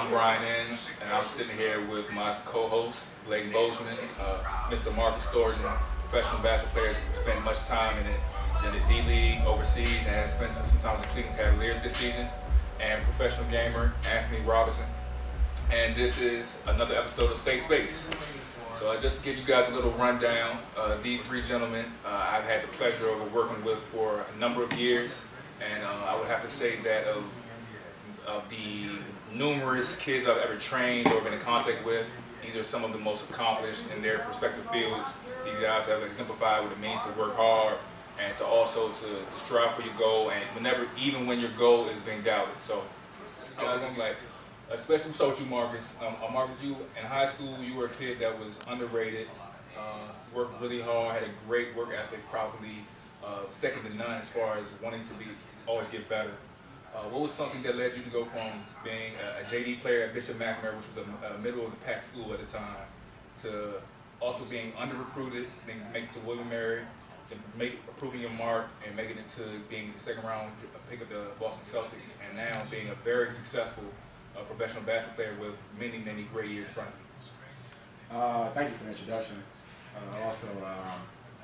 I'm Brian Inge, and I'm sitting here with my co-host, Blake Bozeman, Mr. Marcus Thornton, professional basketball player who spent much time in the D-League overseas and has spent some time with the Cleveland Cavaliers this season, and professional gamer, Anfernee Robinson. And this is another episode of SafeSpace. So just to give you guys a little rundown, these three gentlemen I've had the pleasure of working with for a number of years, and I would have to say that of the numerous kids I've ever trained or been in contact with, these are some of the most accomplished in their respective fields. These guys have exemplified what it means to work hard and to also to strive for your goal, and even when your goal is being doubted. So I'm like, especially so you, Marcus. Marcus, you in high school, you were a kid that was underrated, worked really hard, had a great work ethic, probably second to none as far as wanting to always get better. What was something that led you to go from being a JV player at Bishop McNamara, which was a middle of the pack school at the time, to also being under-recruited, then making it to William & Mary, then approving your mark and making it to being the second round pick of the Boston Celtics, and now being a very successful professional basketball player with many, many great years in front of you? Thank you for the introduction. I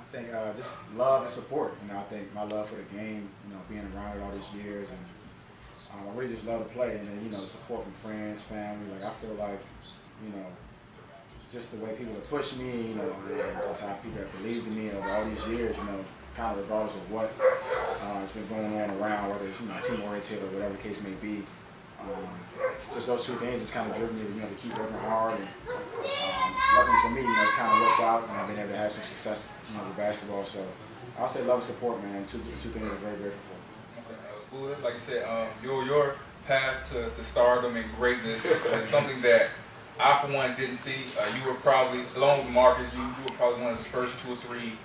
think just love and support. I think my love for the game, being around it all these years, and I really just love to play. And then, support from friends, family. Like, I feel like, just the way people have pushed me, and just how people have believed in me over all these years, kind of regardless of what has been going on around, whether it's, team-oriented or whatever the case may be. Just those two things has kind of driven me to keep working hard, and luckily for me, it's kind of worked out, and I've been able to have some success, with basketball. So I'll say love and support, man. Two things I'm very grateful for. Well, like I said, your path to stardom and greatness is something that I, for one, didn't see. You were probably, along with Marcus, you were probably one of the first 2 or 3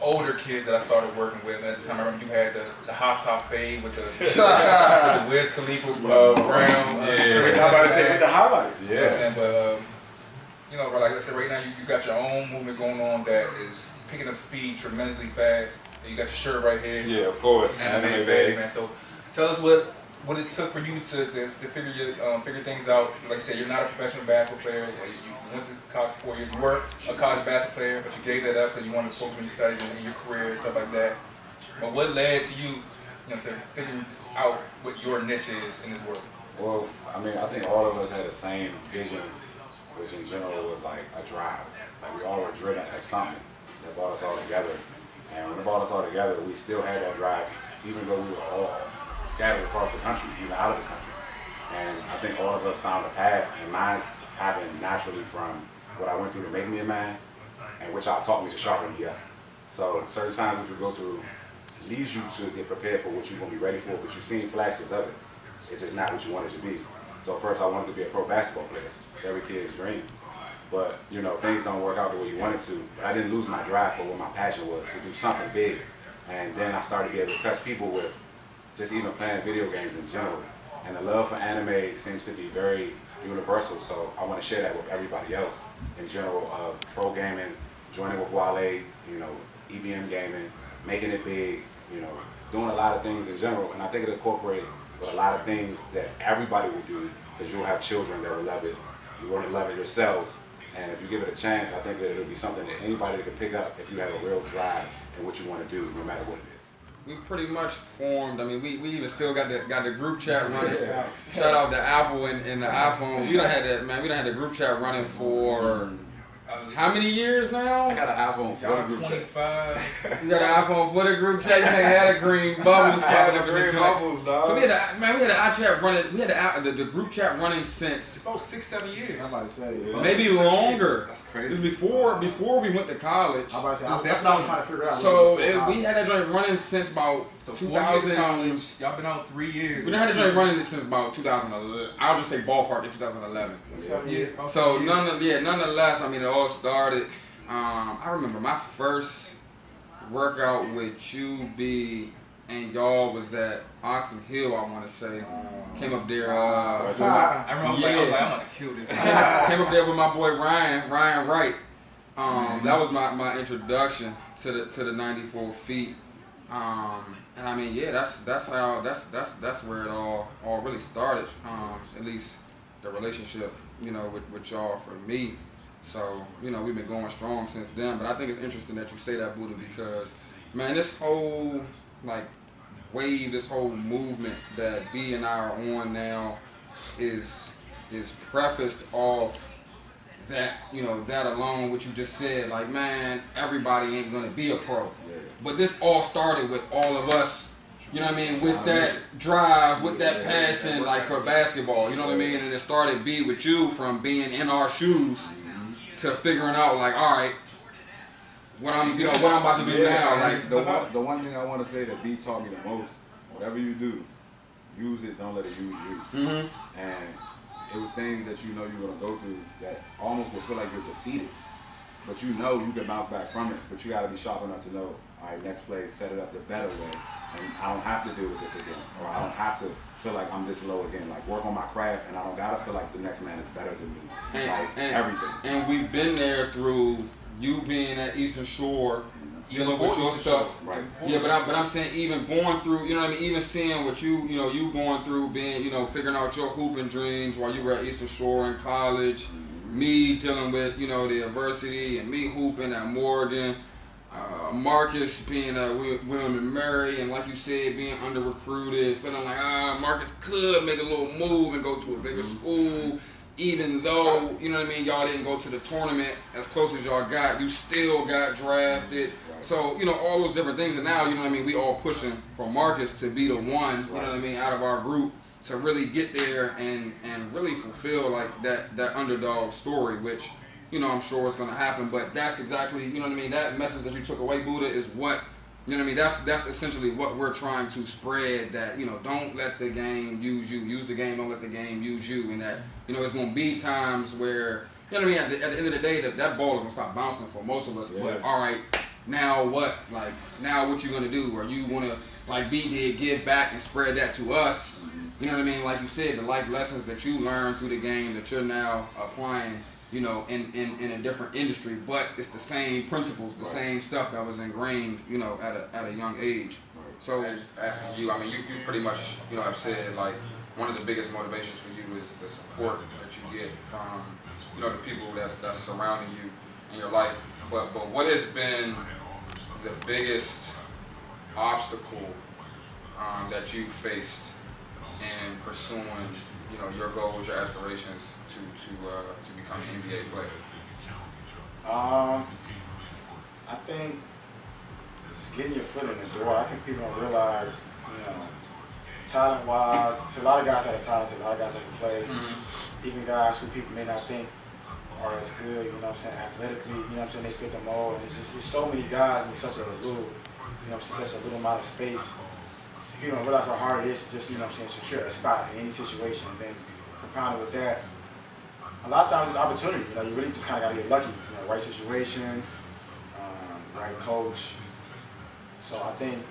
older kids that I started working with. At the time, I remember you had the hot top fade with the Wiz Khalifa brown. I'm about to say with the highlight. Yeah. But like I said, right now you got your own movement going on that is picking up speed tremendously fast. You got your shirt right here. Yeah, of course. Anime baby, man. So tell us what it took for you to figure things out. Like you said, you're not a professional basketball player. You went to college for 4 years. You were a college basketball player, but you gave that up because you wanted to focus on your studies and your career and stuff like that. But what led to you, to figuring out what your niche is in this world? Well, I think all of us had the same vision, which in general was like a drive. Like, we all were driven at something that brought us all together. And when it brought us all together, we still had that drive, even though we were all scattered across the country, even out of the country. And I think all of us found a path, and mine's happened naturally from what I went through to make me a man, and which taught me to sharpen me up. So certain times what you go through leads you to get prepared for what you're going to be ready for, but you've seen flashes of it. It's just not what you wanted to be. So first I wanted to be a pro basketball player. It's every kid's dream. But, things don't work out the way you wanted to. But I didn't lose my drive for what my passion was, to do something big. And then I started to be able to touch people with just even playing video games in general. And the love for anime seems to be very universal, so I want to share that with everybody else in general, of pro gaming, joining with Wale, EBM gaming, making it big, doing a lot of things in general. And I think it incorporates with a lot of things that everybody will do, because you'll have children that will love it. You're going to love it yourself. And if you give it a chance, I think that it'll be something that anybody can pick up if you have a real drive in what you want to do, no matter what it is. We pretty much formed. We even still got the group chat running. Shout out to Apple and the iPhone. We done had that, man. We done had the group chat running for how many years now? I got an iPhone for the group chat. You got an iPhone for the group chat. You had a green bubbles popping up in the bubbles, dog. So we had the iChat running. We had the group chat running since It's about 6-7 years. I'm about to say, maybe longer. That's crazy. It was before we went to college. I'm about to say, that's what I was trying to figure out. So we had that joint running since about 2000. Y'all been out 3 years. We done had that joint running since about 2011. I'll just say ballpark in 2011. Yeah. So nonetheless, it all started. I remember my first workout with you, B, and y'all was at Oxon Hill. I want to say came up there. I remember I was like, I'm gonna kill this guy. Came up there with my boy Ryan Wright. That was my introduction to the 94 feet. And I mean, yeah, that's where it all really started. At least the relationship, with y'all for me. So, we've been going strong since then. But I think it's interesting that you say that, Buddha, because, man, this whole, wave, this whole movement that B and I are on now is prefaced off that, that alone, what you just said. Like, man, everybody ain't going to be a pro. Yeah. But this all started with all of us, with that drive, with that passion, for basketball, you know what I mean? And it started B with you from being in our shoes to figuring out, all right, what I'm about to do now. The one thing I want to say that B taught me the most, whatever you do, use it, don't let it use you. Mm-hmm. And it was things that you're going to go through that almost will feel like you're defeated. But you can bounce back from it, but you got to be sharp enough to know, all right, next play, set it up the better way, and I don't have to deal with this again, or I don't have to feel like I'm this low again. Work on my craft, and I don't got to feel like the next man is better than me. And everything. And we've been there through you being at Eastern Shore, dealing with your stuff. Right. Yeah, but I'm saying even going through, even seeing what you going through, being, figuring out your hooping dreams while you were at Eastern Shore in college, me dealing with, the adversity and me hooping at Morgan, Marcus being at William and Mary, and like you said, being under recruited, feeling like, Marcus could make a little move and go to a bigger school. Even though, y'all didn't go to the tournament as close as y'all got, you still got drafted. So, all those different things. And now, we all pushing for Marcus to be the one, out of our group to really get there and really fulfill that underdog story, which, I'm sure is going to happen. But that's exactly, that message that you took away, Buddha, is what, that's essentially what we're trying to spread, that, don't let the game use you. Use the game, don't let the game use you. And that, it's going to be times where, at the end of the day, that ball is going to stop bouncing for most of us. Yeah. But, all right, now what? Now what you going to do? Or you want to, like B did, give back and spread that to us? You know what I mean? Like you said, the life lessons that you learned through the game that you're now applying, in a different industry, but it's the same principles, the same stuff that was ingrained, at a young age. So asking you, you pretty much, have said one of the biggest motivations for you is the support that you get from, the people that's surrounding you in your life. But what has been the biggest obstacle that you faced in pursuing, your goals, your aspirations to become an NBA player? I think just getting your foot in the door. I think people don't realize, talent-wise, so a lot of guys that are talented, a lot of guys that can play, even guys who people may not think are as good, athletically, they fit the mold, and it's so many guys in such a little, such a little amount of space. People don't realize how hard it is to just, secure a spot in any situation. And then compounded with that, a lot of times it's opportunity. You really just kind of got to get lucky. Right situation, right coach. So I think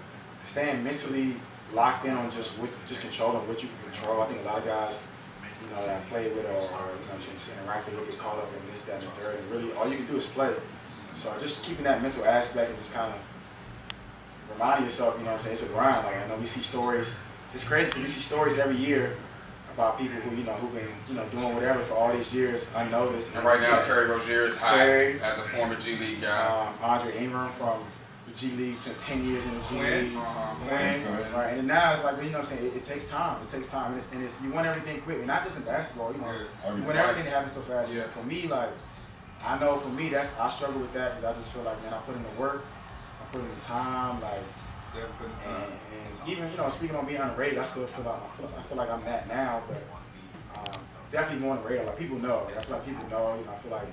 staying mentally locked in on just controlling what you can control. I think a lot of guys, that I play with or just interacting with, get caught up in this, that, and the third. And really, all you can do is play. So just keeping that mental aspect and just kind of reminding yourself, it's a grind. I know we see stories. It's crazy because we see stories every year about people who, who've been, doing whatever for all these years, unnoticed. And right now, Terry Rozier is high as a former G League guy. Andre Ingram from the G League, spent 10 years in the G League. Right, and then now it's it takes time. It takes time, and it's you want everything quick, and not just in basketball. You want everything to happen so fast. Yeah. For me, I know for me, I struggle with that because I just feel like, man, I put in the work. Put in the time, and even speaking on being underrated, I still feel like I'm that now, but definitely more underrated. People know. That's why people know. I feel like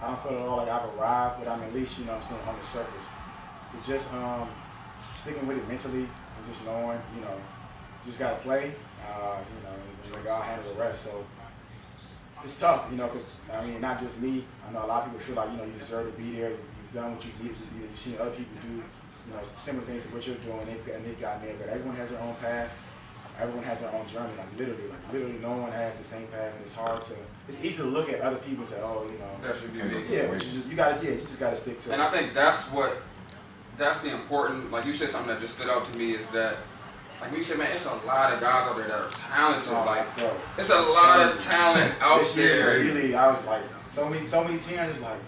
I don't feel at all like I've arrived, but I'm at least on the surface. But just sticking with it mentally and just knowing, you just gotta play, and let God handle the rest. So it's tough, because not just me. I know a lot of people feel like you deserve to be there. You've done what you needed to be there. You've seen other people do, similar things to what you're doing. They've gotten there. But everyone has their own path. Everyone has their own journey. Literally, no one has the same path. And it's hard to. It's easy to look at other people and say, oh, that should be me. Yeah, you just gotta stick to. And I think that's that's the important, like you said something that just stood out to me is that, like you said, man, it's a lot of guys out there that are talented. Like, bro, it's a lot of talent out this year, there. really, I was like, so many teams, like,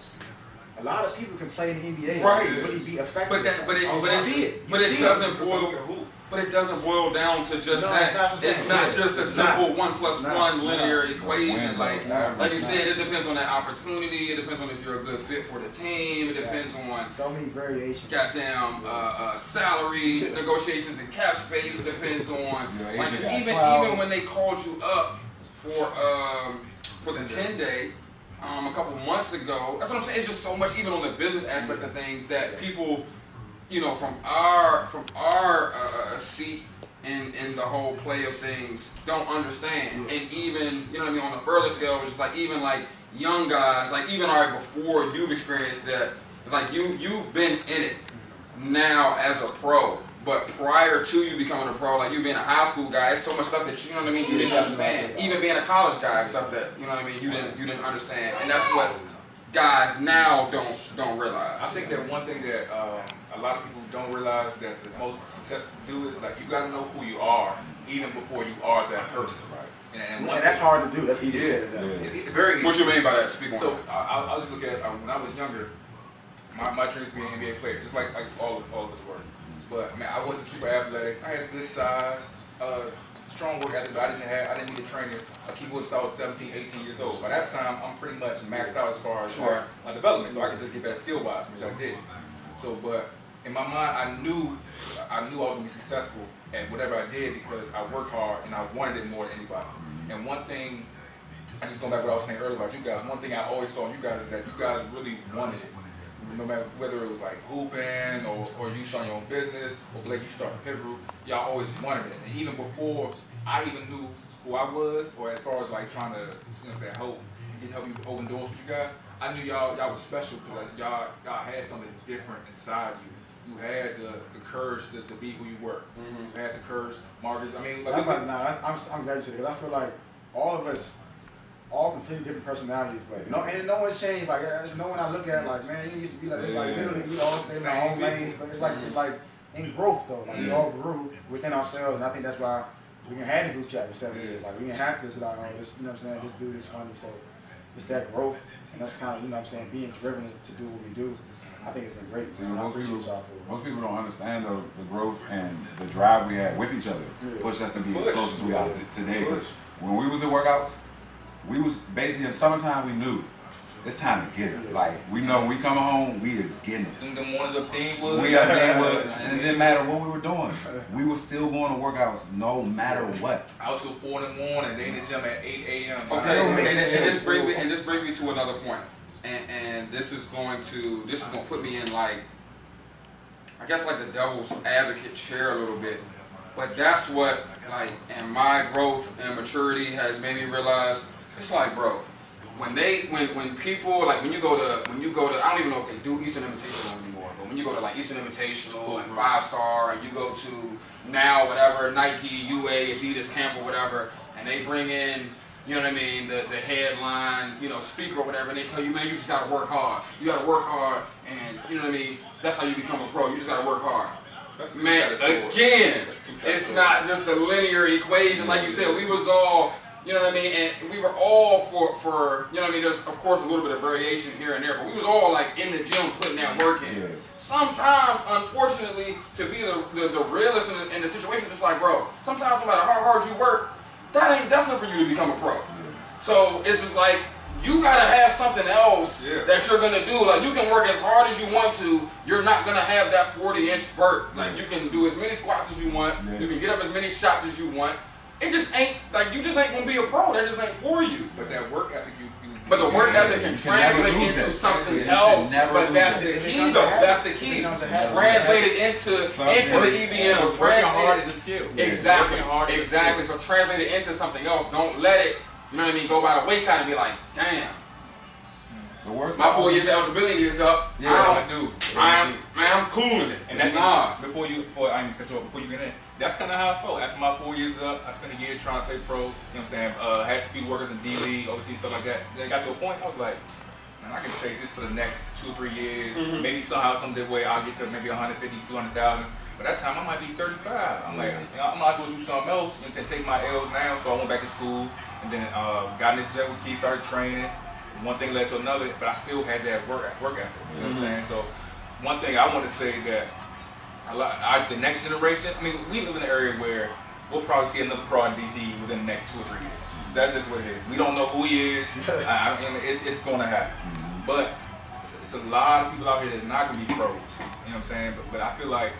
a lot of people can play in the NBA, Right. and really be effective. But You see it. But it doesn't boil down to just No, that. it's not Just a It's simple not. 1 plus It's not. 1 linear No. equation. Like you It's said, it depends on that opportunity. It depends on if you're a good fit for the team. It depends on So many variations. goddamn salary negotiations and cap space. It depends on Yeah, like 'cause got even clout. when they called you up for the 10-day. A couple months ago, that's what I'm saying. It's just so much, even on the business aspect of things, that people, from our seat in the whole play of things, don't understand. And even, on the further scale, it's just like even like young guys, like even before you've experienced that, like you've been in it now as a pro. But prior to you becoming a pro, like you being a high school guy, it's so much stuff that you didn't understand. Even being a college guy, stuff that you didn't understand, and that's what guys now don't realize. I think that one thing that a lot of people don't realize that the most successful do is like you got to know who you are even before you are that person. Right. And that's hard to do. That's easy to say. It's very easy. What you mean by that? Speak on So it. I'll just look at when I was younger. My dream was to be an NBA player, just like all of us were. But man, I wasn't super athletic. I had good size, strong work ethic, but I didn't need a trainer. I keep since I was 17, 18 years old. By that time, I'm pretty much maxed out as far as my development, so I could just get better skill wise, which I did. So, but in my mind, I knew I was gonna be successful at whatever I did because I worked hard and I wanted it more than anybody. And one thing, I just going back to what I was saying earlier about you guys. One thing I always saw in you guys is that you guys really wanted it. No matter whether it was like hooping or you starting your own business or Blake, you starting Pit Group, y'all always wanted it. And even before I even knew who I was, or as far as like trying to, help you open doors with you guys, I knew y'all was special because like, y'all had something different inside you. You had the courage to be who you were. You had the courage, Marcus. I mean, I'm glad you said it because I feel like all of us. All completely different personalities, but no one's changed. Like there's no one I look at like, man, you used to be like this. Like literally, we all stay in our own lanes, but it's like in growth though. Like we all grew within ourselves, and I think that's why we can have the group chat for 7 years. Like we can have to be like, oh, this, this dude is funny. So it's that growth, and that's kind of, being driven to do what we do. I think it's been great. See, I appreciate y'all for it. most people don't understand the growth and the drive we had with each other pushed us to be as close as we are today. Because when we was at workouts, we was basically in summertime. We knew it's time to get it. Like we know when we coming home, we is getting it. in the mornings of Deanwood. We are Deanwood, and it didn't matter what we were doing. We were still going to workouts no matter what. Out till 4 in the morning, they in the gym at 8 a.m. Okay, and this brings me to another point, and this is going to put me in like, I guess like the devil's advocate chair a little bit, but that's what like, and my growth and maturity has made me realize. It's like, bro, when people like when you go to I don't even know if they do Eastern Invitational anymore, but when you go to like Eastern Invitational and 5-star and you go to now whatever Nike, UA, Adidas camp or whatever, and they bring in the headline speaker or whatever, and they tell you, man, you just gotta work hard. You gotta work hard, and that's how you become a pro. You just gotta work hard. Man, again, it's not just a linear equation like you said. We was all. And we were all for there's of course a little bit of variation here and there, but we was all like in the gym putting that work in. Yeah. Sometimes, unfortunately, to be the realist in the situation, it's like, bro, sometimes no matter how hard you work, that's not for you to become a pro. So it's just like, you gotta have something else that you're gonna do. Like you can work as hard as you want to, you're not gonna have that 40-inch vert. Like you can do as many squats as you want, you can get up as many shots as you want. It just ain't, like, you just ain't gonna be a pro. That just ain't for you. But that work ethic, but the work ethic can translate into something else. But that's the key, though. That's the key. Translate it into the EBM. Working hard is a skill. Exactly. So translate it into something else. Don't let it, go by the wayside and be like, damn. My 4 years eligibility is up. I'm cooling it. And before you get in, that's kind of how I felt. After my 4 years up, I spent a year trying to play pro. Had a few workers in D League, overseas, stuff like that. Then it got to a point, I was like, man, I can chase this for the next 2 or 3 years. Maybe somehow, some way, I'll get to maybe 150, 200,000. By that time, I might be 35. I'm like, I might as well do something else. You know what I'm saying? Take my L's now. So I went back to school and then got in the gym with Keith, started training. One thing led to another, but I still had that work ethic. You know what I'm saying? So one thing I want to say that the next generation, I mean, we live in an area where we'll probably see another pro in DC within the next 2 or 3 years. That's just what it is. We don't know who he is. I mean, it's going to happen. But it's a lot of people out here that's not going to be pros. You know what I'm saying? But I feel like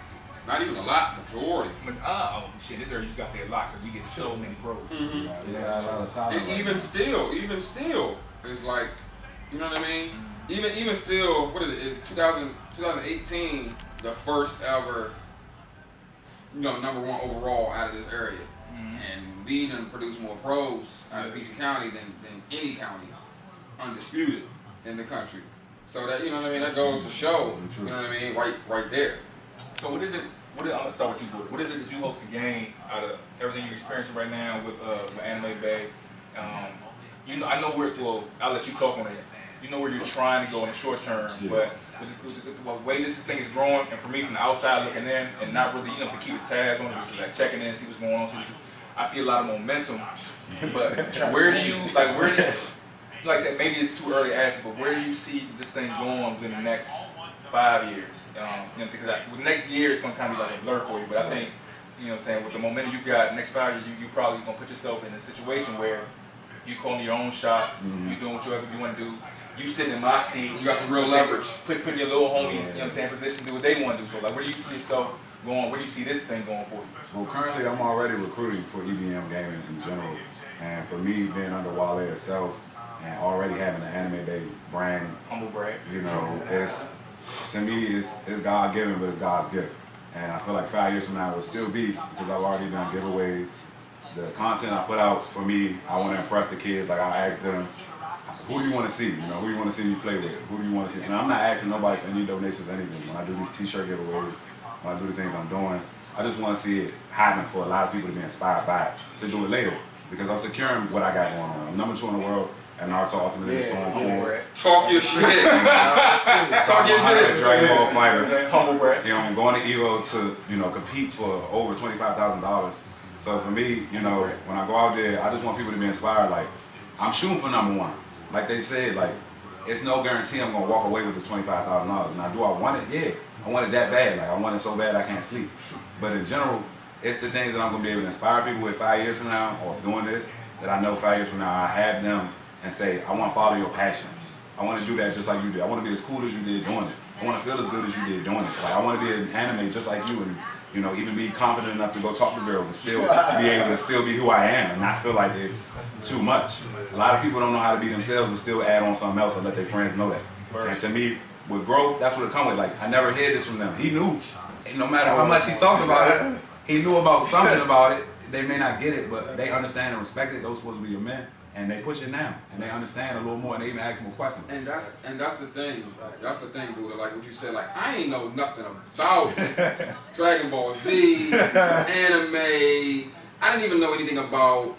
not even a lot, majority. Oh shit, this area you just gotta say a lot because we get so many pros. Yeah, a lot of time. And even still, it's like, you know what I mean? Even still, what is it? It's 2018, the first ever, #1 overall out of this area. And we done produced more pros out of PG County than any county, undisputed in the country. So that, you know what I mean? That goes to show, you know what I mean? Right there. So I'm gonna start with you, Buddha. What is it that you hope to gain out of everything you're experiencing right now with Anime Bay? I know I'll let you talk on it. You know where you're trying to go in the short term, but with the way this thing is growing, and for me from the outside looking in, and not really, to keep a tab on it, just like checking in, see what's going on. So I see a lot of momentum, but where do you, like I said, maybe it's too early to ask, but where do you see this thing going within the next 5 years? Because the next year is going to kind of be like a blur for you, but I think, with the momentum you got, next 5 years, you probably going to put yourself in a situation where you calling your own shots, you doing whatever you want to do, you sitting in my seat, you got some real leverage. Putting your little homies, position to do what they want to do. So, like, where do you see yourself going? Where do you see this thing going for you? Well, currently I'm already recruiting for EBM gaming in general, and for me being under Wale itself and already having an Anime Bay brand, Humble brag. To me, it's God given, but it's God's gift. And I feel like 5 years from now it will still be, because I've already done giveaways. The content I put out, for me, I want to impress the kids. Like, I ask them, who do you want to see? Who do you want to see me play with? Who do you want to see? And I'm not asking nobody for any donations or anything. When I do these t-shirt giveaways, when I do the things I'm doing, I just want to see it happen for a lot of people to be inspired by it, to do it later. Because I'm securing what I got going on. I'm #2 in the world. And Naruto Ultimate Storm 4. Talk your shit. Talk your shit. Dragon Ball Fighters. Humble brag. I'm going to Evo to compete for over $25,000. So for me, when I go out there, I just want people to be inspired. Like, I'm shooting for #1. Like they said, like, it's no guarantee I'm gonna walk away with the $25,000. Now, do I want it? Yeah, I want it that bad. Like, I want it so bad I can't sleep. But in general, it's the things that I'm gonna be able to inspire people with 5 years from now, or doing this, that I know 5 years from now I have them and say, I want to follow your passion. I want to do that just like you did. I want to be as cool as you did doing it. I want to feel as good as you did doing it. Like, I want to be an anime just like you, and even be confident enough to go talk to girls and still be able to still be who I am and not feel like it's too much. A lot of people don't know how to be themselves but still add on something else and let their friends know that. And to me, with growth, that's what it comes with. Like, I never heard this from them. He knew, and no matter how much he talked about it, he knew about something about it. They may not get it, but they understand and respect it. Those supposed to be your men. And they push it now, and they understand a little more, and they even ask more questions. And that's the thing. That's the thing, Buddha. Like what you said. Like, I ain't know nothing about Dragon Ball Z, anime. I didn't even know anything about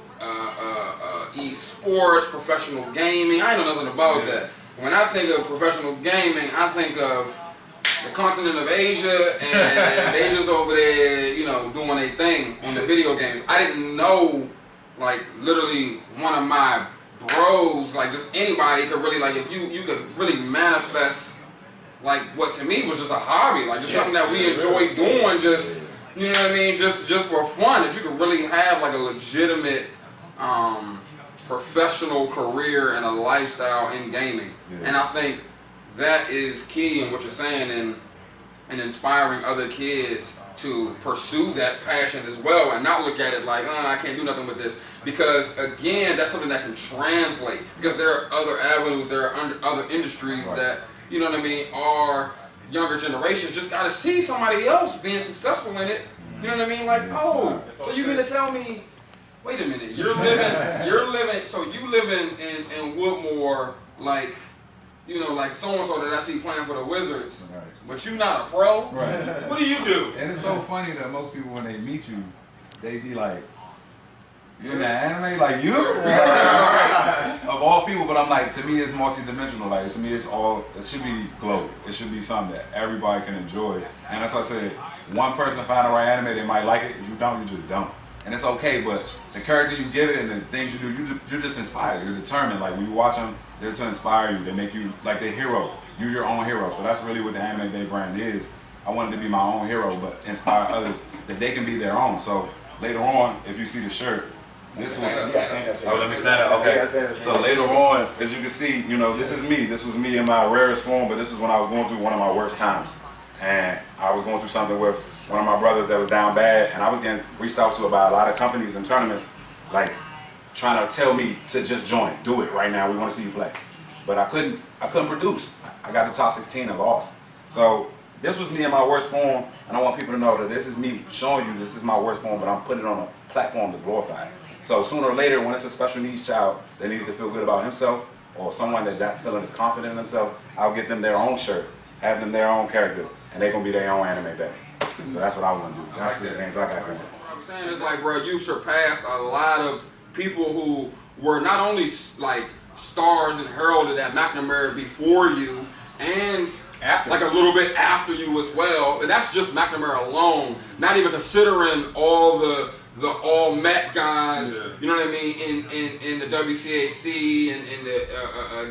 esports, professional gaming. I ain't know nothing about that. When I think of professional gaming, I think of the continent of Asia, and they just over there, doing their thing on the video games. I didn't know. Like, literally, one of my bros, like, just anybody could really, like, if you could really manifest, like, what to me was just a hobby, like, just something that we enjoy doing, just, you know what I mean, just for fun, that you could really have, like, a legitimate, professional career and a lifestyle in gaming. And I think that is key in what you're saying, and inspiring other kids to pursue that passion as well, and not look at it like, I can't do nothing with this. Because again, that's something that can translate. Because there are other avenues, there are other industries that, you know what I mean, our younger generations just got to see somebody else being successful in it. You know what I mean? Like, so you're gonna tell me, wait a minute, you're living, so you living in Woodmore, like, like so-and-so that I see playing for the Wizards, but you not a pro? Right. What do you do? And it's so funny that most people, when they meet you, they be like, you in that anime? Like, you? Of all people, but but I'm like, to me, it's multi-dimensional. Like, to me, it should be global. It should be something that everybody can enjoy. And that's why I said, one person find the right anime, they might like it. If you don't, you just don't. And it's okay, but the character you give it and the things you do, you're just inspired. You're determined. Like, when you watch them, they're to inspire you. They make you, like, the hero. You're your own hero. So that's really what the Anime Day brand is. I wanted to be my own hero, but inspire others that they can be their own. So later on, if you see the shirt, this was, oh, let me stand up, okay. So later on, as you can see, you know, this is me. This was me in my rarest form, but this is when I was going through one of my worst times. And I was going through something with one of my brothers that was down bad, and I was getting reached out to by a lot of companies and tournaments, like trying to tell me to just join, do it right now, we want to see you play. But I couldn't produce. I got the top 16 and lost. So this was me in my worst form, and I want people to know that this is me showing you this is my worst form, but I'm putting it on a platform to glorify it. So sooner or later, when it's a special needs child that needs to feel good about himself, or someone that's not feeling as confident in themselves, I'll get them their own shirt, have them their own character, and they're gonna be their own anime baby. So that's what I want to do. That's the things I got going. What I'm saying is, like, bro, you surpassed a lot of people who were not only like stars and heralded at McNamara before you, and after, like, a little bit after you as well. And that's just McNamara alone, not even considering all the all Met guys, you know what I mean, in the WCAC and in the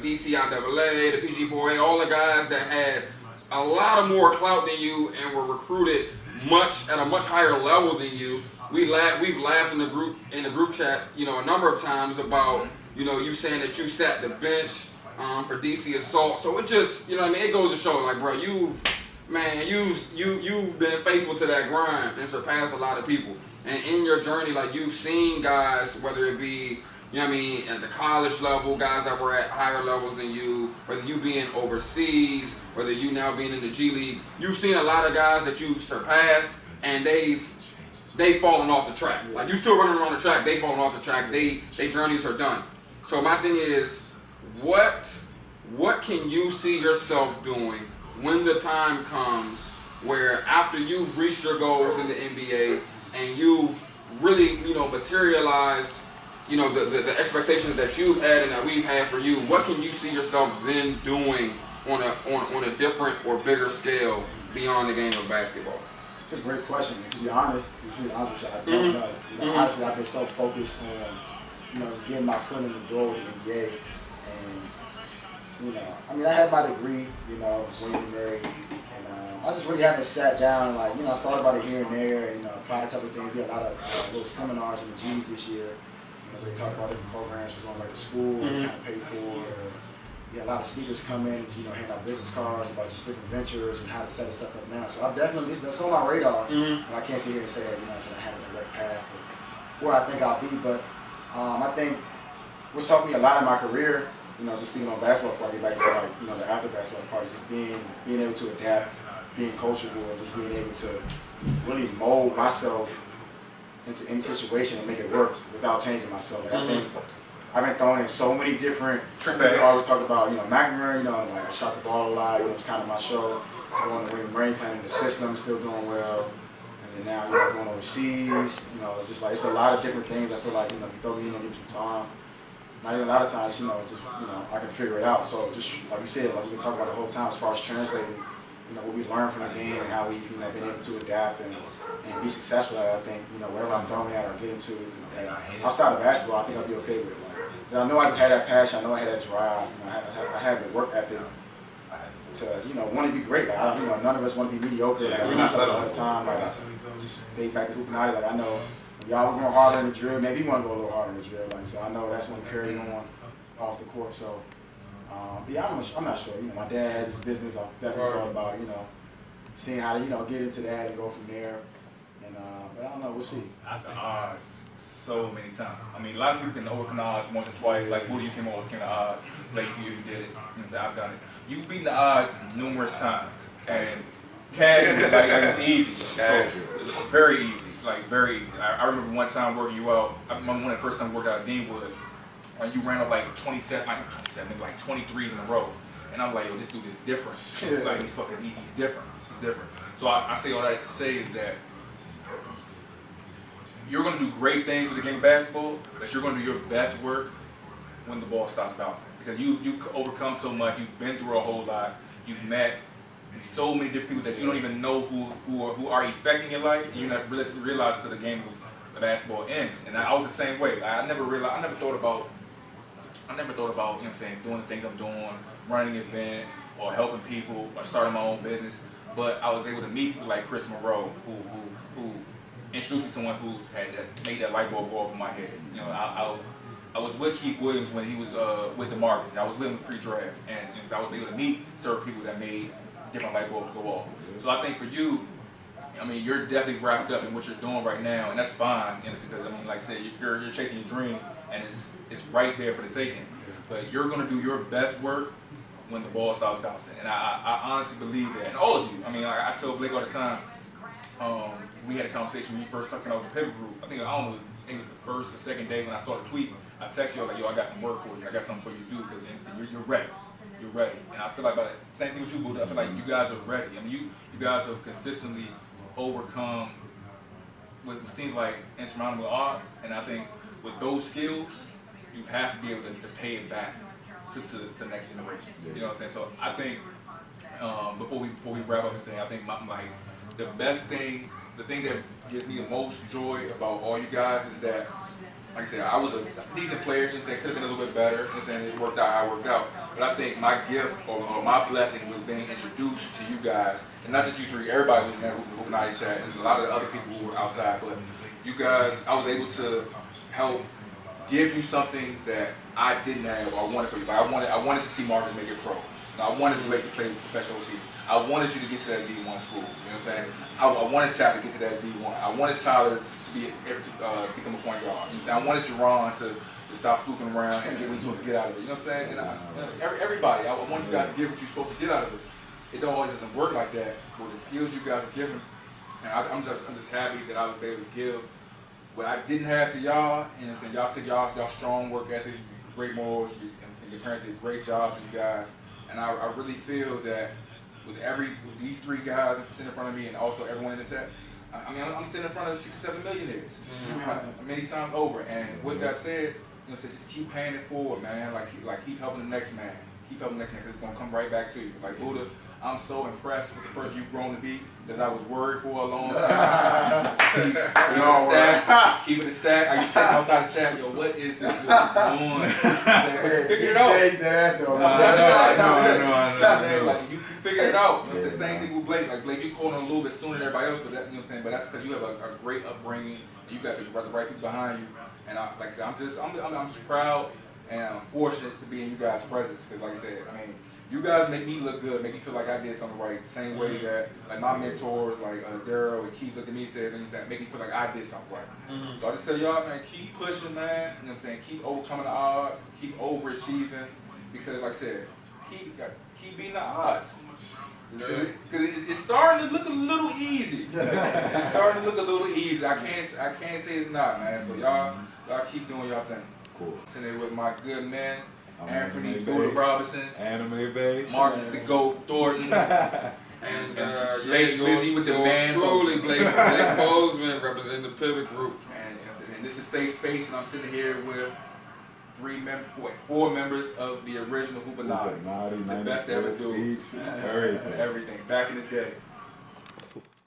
DCIAA, the PG4A, all the guys that had a lot of more clout than you and were recruited at a much higher level than you. We've laughed in the group chat, you know, a number of times about, you know, you saying that you sat the bench for DC Assault. So it just, you know what I mean, it goes to show, like, bro, you've been faithful to that grind and surpassed a lot of people. And in your journey, like, you've seen guys, whether it be, you know what I mean, at the college level, guys that were at higher levels than you, whether you being overseas, whether you now being in the G League, you've seen a lot of guys that you've surpassed, and they've fallen off the track. Like, you still running around the track, they've fallen off the track, their journeys are done. So my thing is, what can you see yourself doing when the time comes where, after you've reached your goals in the NBA and you've really, you know, materialized, you know, the expectations that you've had and that we've had for you, what can you see yourself then doing on a different or bigger scale beyond the game of basketball? It's a great question. And to be honest with you, I don't know. You know, honestly, I've been so focused on, you know, just getting my foot in the door with the NBA. And, you know, I mean, I had my degree, you know, William & Mary, and I just really haven't sat down and, like, you know, I thought about it here and there, and, you know, applied a couple of things. We had a lot of little seminars in the G this year. You know, they talked about different programs we're going, like, to school, kind of pay for. We had a lot of speakers come in, you know, hand out business cards about just different ventures and how to set this stuff up now. So I've definitely, that's on my radar, and I can't sit here and say that, you know, I have a direct path or where I think I'll be, but I think what's helped me a lot in my career, you know, just speaking on basketball before I get back to, like, you know, the after basketball part, is just being able to adapt, being coachable, and just being able to really mold myself into any situation and make it work without changing myself. Like, I think I've been thrown in so many different trick bags. I always talk about, you know, McNamara, you know, like, I shot the ball a lot, you know, it's kind of my show. So going to William & playing in the system, still doing well. And then now, you know, going overseas, you know, it's just like, it's a lot of different things. I feel like, you know, if you throw me in and give me some time, not even a lot of times, you know, just, you know, I can figure it out. So just like you said, like we've been talking about the whole time as far as translating, you know, what we learned from the game and how we've, you know, been able to adapt and be successful at it. I think, you know, whatever I'm throwing at or get into, and outside of basketball, I think I'll be okay with it. Like, I know I had that passion, I know I had that drive, you know, I have the work ethic to, you know, want to be great. Like, I don't, you know, none of us want to be mediocre. Yeah, like, we're not settling all the time. Like, just date back to Hoopinati. Like, I know y'all were going harder in the drill. Maybe you want to go a little harder in the drill. Like, so I know that's going to carry on off the court. So, but yeah, I'm not sure. You know, my dad has his business. I've definitely thought about, you know, seeing how to, you know, get into that and go from there. And but I don't know. We'll see. I've done odds so many times. I mean, a lot of people can overcome the odds once or twice. Like, Woody, you came overcame the odds. Blake, you did it. You know, so I've done it. You've beaten the odds numerous times, and casual, like, it's easy. So, very easy. Like, very easy. I remember one time working you out. I remember when the first time I worked out at Deanwood, and you ran off like 27, maybe like 23s in a row. And I'm like, yo, this dude is different. Like, he's fucking easy. He's different. He's different. So I say all that to say is that you're going to do great things with the game of basketball, but you're going to do your best work when the ball stops bouncing, because you've overcome so much, you've been through a whole lot, you've met so many different people that you don't even know who are affecting your life, and you never realize till the game of basketball ends. And I was the same way. I never thought about, you know what I'm saying, doing the things I'm doing, running events, or helping people, or starting my own business. But I was able to meet people like Chris Monroe, who introduced me to someone who made that light bulb go off in my head. You know, I was with Keith Williams when he was with the Marcus. I was with him pre-draft, and so I was able to meet certain people that made different light bulbs go off. So I think for you, I mean, you're definitely wrapped up in what you're doing right now, and that's fine. You know, because I mean, like I said, you're chasing your dream, and it's right there for the taking. But you're gonna do your best work when the ball starts bouncing, and I honestly believe that. And all of you, I mean, I tell Blake all the time. We had a conversation when you first started out with the pivot group. I think it was the first or second day when I saw the tweet. I texted you like, yo, I got some work for you. I got something for you to do, because you're ready. You're ready. And I feel like about the same thing with you, Buddha. I feel like you guys are ready. I mean, you guys have consistently overcome what seems like insurmountable odds. And I think with those skills, you have to be able to pay it back to the next generation. You know what I'm saying? So I think before we wrap up the thing, I think the best thing, the thing that gives me the most joy about all you guys is that, like I said, I was a decent player. You know what I'm saying? Could have been a little bit better. You know what I'm saying? It worked out how it worked out. But I think my gift or my blessing was being introduced to you guys, and not just you three, everybody who's in that hoop night chat, and a lot of the other people who were outside. But you guys, I was able to help give you something that I didn't have or wanted for you. Like I wanted to see Marcus make it pro. I wanted Blake to play professional season. I wanted you to get to that D1 school. You know what I'm saying? I wanted Tap to get to that D1. I wanted Tyler to become a point guard. You know what I'm saying? I wanted Jerron to stop fluking around and get what he's supposed to get out of it. You know what I'm saying? And everybody, I want you guys to get what you're supposed to get out of it. It always doesn't work like that. With the skills you guys are giving, and I'm just happy that I was able to give what I didn't have to y'all. You know what I'm saying? Y'all take y'all strong work ethic, great morals, and your parents did great jobs with you guys. And I really feel that with these three guys sitting in front of me, and also everyone in the chat, I mean, I'm sitting in front of 6 or 7 millionaires many times over. And with that said, you know what I'm saying, just keep paying it forward, man. Like keep helping the next man. Keep helping the next man, because it's gonna come right back to you. Like Buddha, I'm so impressed with the person you've grown to be, because I was worried for a long time. Keeping it stacked. I used to text outside the chat, yo, what is this dude doing? Figure it out. Like, you figured it out. It's the same thing with Blake. Like Blake, you caught on a little bit sooner than everybody else, but that, you know what I'm saying? But that's because you have a great upbringing, and you got the right people behind you. And like I said, I'm just proud and I'm fortunate to be in you guys' presence, because like I said, I mean, you guys make me look good, make me feel like I did something right. Same way that like my mentors, like Daryl and Keith looked at me and said, make me feel like I did something right. So I just tell y'all, man, keep pushing, man. You know what I'm saying? Keep overcoming the odds, keep overachieving, because like I said, keep beating the odds. Because it's starting to look a little easy. It's starting to look a little easy. I can't say it's not, man. So y'all keep doing y'all thing. Cool. Sitting there with my good men. Anfernee Robinson, Anime Bay, Marcus the GOAT, Thornton, and Blake busy with the man. Truly, Blake Bozeman representing the pivot group. And this is Safe Space, and I'm sitting here with 4 members of the original Hoopanati. The best to ever do. Everything. Back in the day.